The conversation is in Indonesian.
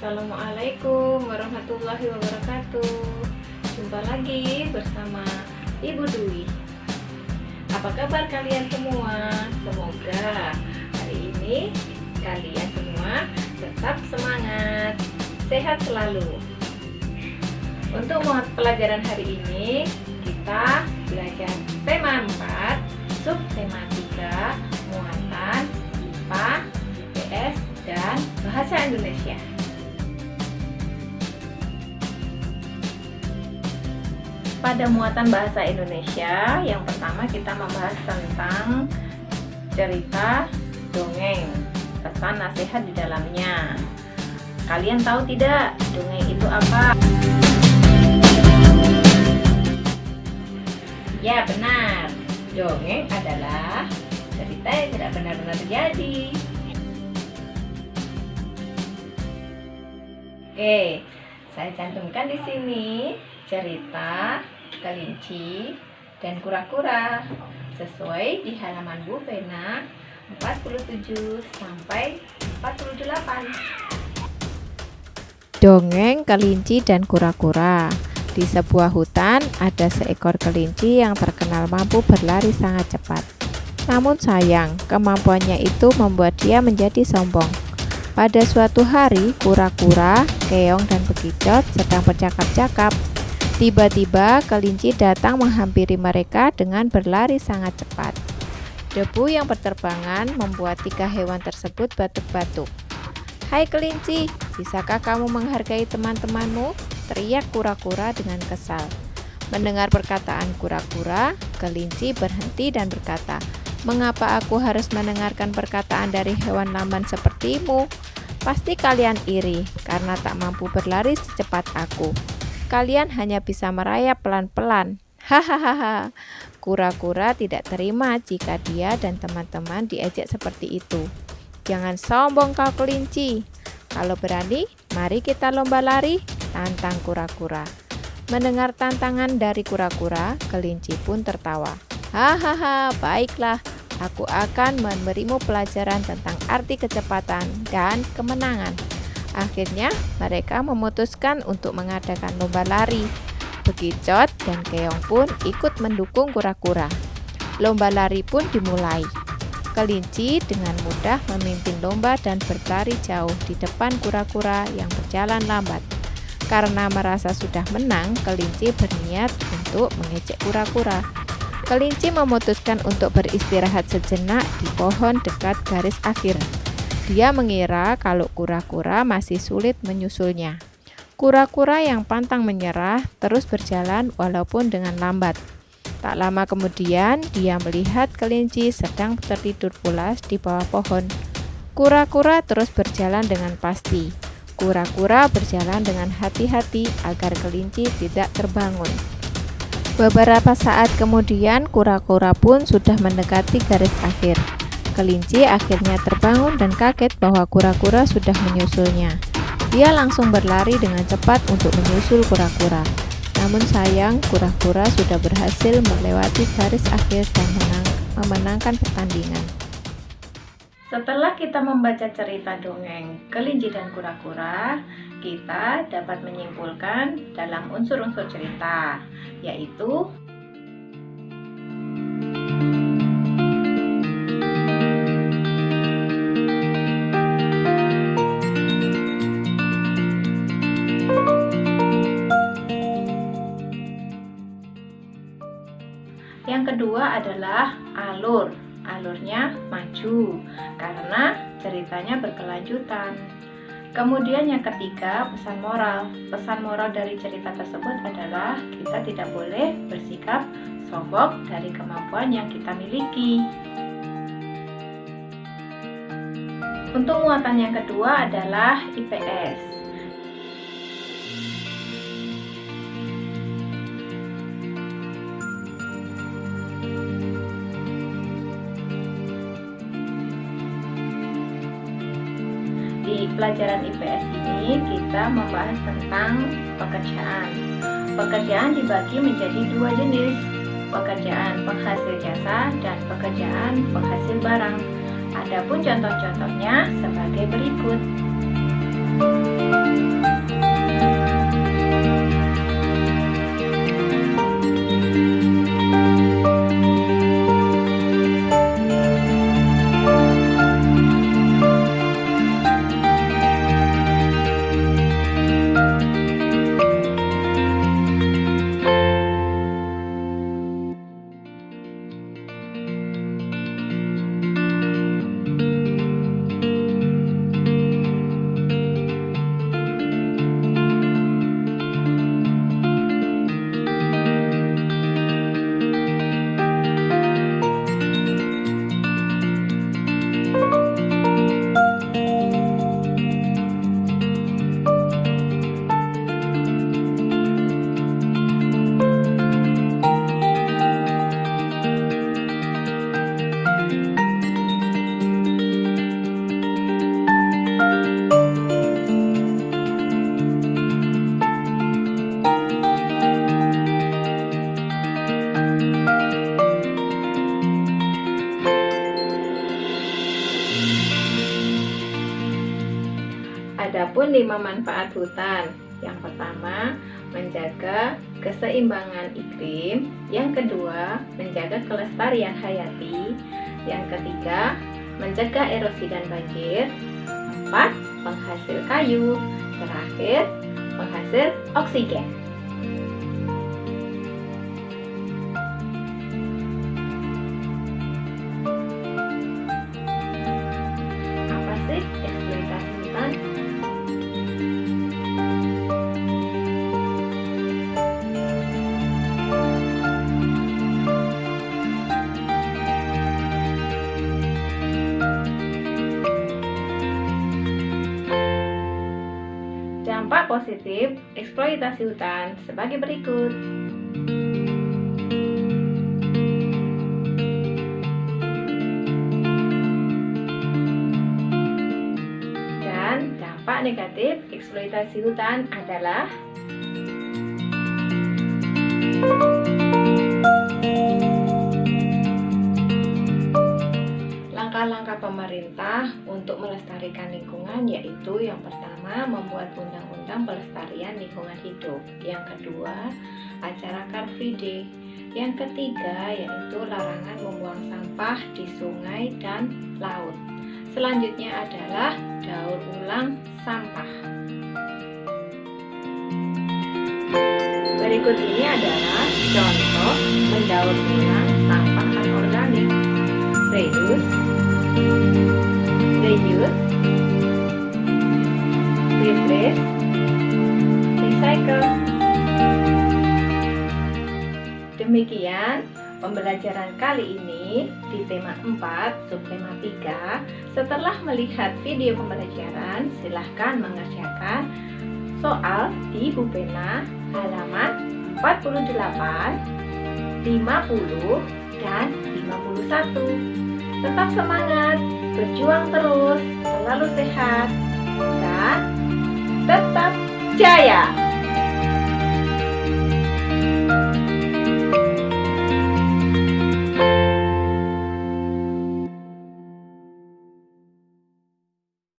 Assalamualaikum warahmatullahi wabarakatuh. Jumpa lagi bersama Ibu Dwi. Apa kabar kalian semua? Semoga hari ini kalian semua tetap semangat, sehat selalu. Untuk pelajaran hari ini kita belajar tema 4, subtema 3, muatan, IPA, IPS, dan bahasa Indonesia. Pada muatan bahasa Indonesia, yang pertama kita membahas tentang cerita dongeng, pesan nasihat di dalamnya. Kalian tahu tidak dongeng itu apa? Ya benar, dongeng adalah cerita yang tidak benar-benar terjadi. Oke, saya cantumkan di sini cerita kelinci dan kura-kura sesuai di halaman Bu Pena 47 sampai 48. Dongeng kelinci dan kura-kura. Di sebuah hutan ada seekor kelinci yang terkenal mampu berlari sangat cepat. Namun sayang, kemampuannya itu membuat dia menjadi sombong. Pada suatu hari, kura-kura, keong, dan bekicot sedang bercakap-cakap. Tiba-tiba kelinci datang menghampiri mereka dengan berlari sangat cepat. Debu yang berterbangan membuat 3 hewan tersebut batuk-batuk. "Hai kelinci, bisakah kamu menghargai teman-temanmu?" teriak kura-kura dengan kesal. Mendengar perkataan kura-kura, kelinci berhenti dan berkata, "Mengapa aku harus mendengarkan perkataan dari hewan lamban sepertimu? Pasti kalian iri karena tak mampu berlari secepat aku. Kalian hanya bisa merayap pelan-pelan." Hahaha. Kura-kura tidak terima jika dia dan teman-teman diejek seperti itu. "Jangan sombong kau kelinci. Kalau berani, mari kita lomba lari," tantang kura-kura. Mendengar tantangan dari kura-kura, kelinci pun tertawa. "Hahaha, baiklah. Aku akan memberimu pelajaran tentang arti kecepatan dan kemenangan." Akhirnya, mereka memutuskan untuk mengadakan lomba lari. Bekicot dan keong pun ikut mendukung kura-kura. Lomba lari pun dimulai. Kelinci dengan mudah memimpin lomba dan berlari jauh di depan kura-kura yang berjalan lambat. Karena merasa sudah menang, kelinci berniat untuk mengejek kura-kura. Kelinci memutuskan untuk beristirahat sejenak di pohon dekat garis akhir. Dia mengira kalau kura-kura masih sulit menyusulnya. Kura-kura yang pantang menyerah terus berjalan walaupun dengan lambat. Tak lama kemudian, dia melihat kelinci sedang tertidur pulas di bawah pohon. Kura-kura terus berjalan dengan pasti. Kura-kura berjalan dengan hati-hati agar kelinci tidak terbangun. Beberapa saat kemudian, kura-kura pun sudah mendekati garis akhir. Kelinci akhirnya terbangun dan kaget bahwa kura-kura sudah menyusulnya. Dia langsung berlari dengan cepat untuk menyusul kura-kura. Namun sayang, kura-kura sudah berhasil melewati garis akhir dan memenangkan pertandingan. Setelah kita membaca cerita dongeng kelinci dan kura-kura, kita dapat menyimpulkan dalam unsur-unsur cerita, yaitu yang kedua adalah alurnya maju karena ceritanya berkelanjutan. Kemudian yang ketiga, pesan moral dari cerita tersebut adalah kita tidak boleh bersikap sombong dari kemampuan yang kita miliki. Untuk muatan yang kedua adalah IPS. Di pelajaran IPS ini kita membahas tentang pekerjaan. Pekerjaan dibagi menjadi 2 jenis, pekerjaan penghasil jasa dan pekerjaan penghasil barang. Adapun contoh-contohnya sebagai berikut. Adapun 5 manfaat hutan. Yang pertama, menjaga keseimbangan iklim. Yang kedua, menjaga kelestarian hayati. Yang ketiga, mencegah erosi dan banjir. 4, penghasil kayu. Terakhir, penghasil oksigen. Apa sih eksploitasi hutan? Dampak positif eksploitasi hutan sebagai berikut. Dan dampak negatif eksploitasi hutan adalah langkah-langkah pemerintah untuk melestarikan lingkungan, yaitu yang pertama, membuat undang-undang pelestarian lingkungan hidup. Yang kedua, acara Car Free Day. Yang ketiga, yaitu larangan membuang sampah di sungai dan laut. Selanjutnya adalah daur ulang sampah. Berikut ini adalah contoh mendaur ulang sampah anorganik. Reduce, reuse, replace, recycle. Demikian pembelajaran kali ini di tema 4, subtema 3. Setelah melihat video pembelajaran, silahkan mengerjakan soal di buku pena halaman 48, 50, dan 51. Tetap semangat, berjuang terus, selalu sehat, dan tetap jaya!